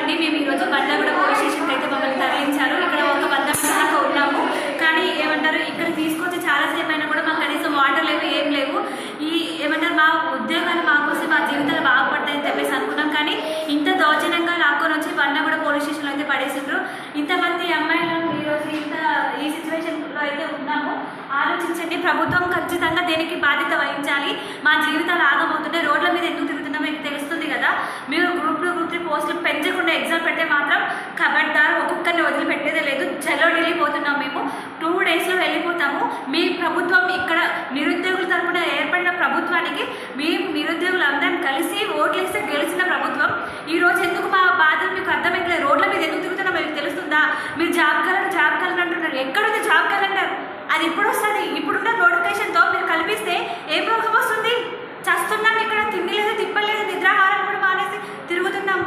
అండి. మేము ఈరోజు బండ్లగూడ పోలీస్ స్టేషన్కి అయితే మమ్మల్ని తరలించారు. ఇక్కడ ఒక 100 మంది దాకా ఉన్నాము. కానీ ఏమంటారు, ఇక్కడ తీసుకొచ్చి చాలాసేపు అయినా కూడా మాకు కనీసం వాటర్ లేవు, ఏం లేవు. ఏమంటారు, మా ఉద్యోగాలు మాకోసం, మా జీవితాలు బాగుపడతాయని చెప్పేసి అనుకున్నాం. కానీ ఇంత దౌర్జన్యంగా లాక్కొని వచ్చి బండ్లగూడ పోలీస్ స్టేషన్లో అయితే పడేసిండ్రు. ఇంతమంది అమ్మాయిలను ఈరోజు ఈ సిచ్యువేషన్లో అయితే ఉన్నాము. ఆలోచించండి, ప్రభుత్వం ఖచ్చితంగా దేనికి బాధ్యత వహించాలి. మా జీవితాలు ఆగమవుతుంటే రోడ్ల మీద ఎందుకు తిరుగుతున్నా మీకు తెలుస్తుంది కదా. మీరు గ్రూప్ 2, గ్రూప్ 3 పోస్టులు పెంచకుండా ఎగ్జామ్ పెడితే మాత్రం ఖబర్దార్, ఒక్కొక్కరిని వదిలిపెట్టేదే లేదు. చెల్లో వెళ్ళిపోతున్నాం. మేము 2 డేస్లో వెళ్ళిపోతాము. మీ ప్రభుత్వం ఇక్కడ నిరుద్యోగుల తరపున ఏర్పడిన ప్రభుత్వానికి మేము నిరుద్యోగులందరం కలిసి ఓట్లేస్తే గెలిచిన ప్రభుత్వం. ఈరోజు ఎందుకు మా బాధలు మీకు అర్థమైతే రోడ్ల మీద ఎందుకు తిరుగుతున్నా మీకు తెలుస్తుందా? మీరు జాబ్ కలర్ అంటున్నారు. ఎక్కడుంది జాబ్ కలర్? అది ఇప్పుడు వస్తుంది. ఇప్పుడున్న నోటిఫికేషన్తో మీరు కల్పిస్తే ఏం రోగం వస్తుంది? చస్తున్నాం ఇక్కడ, తిండి లేదు, తిప్పలేదు, నిద్రాహారం కూడా మానేసి తిరుగుతున్నాం.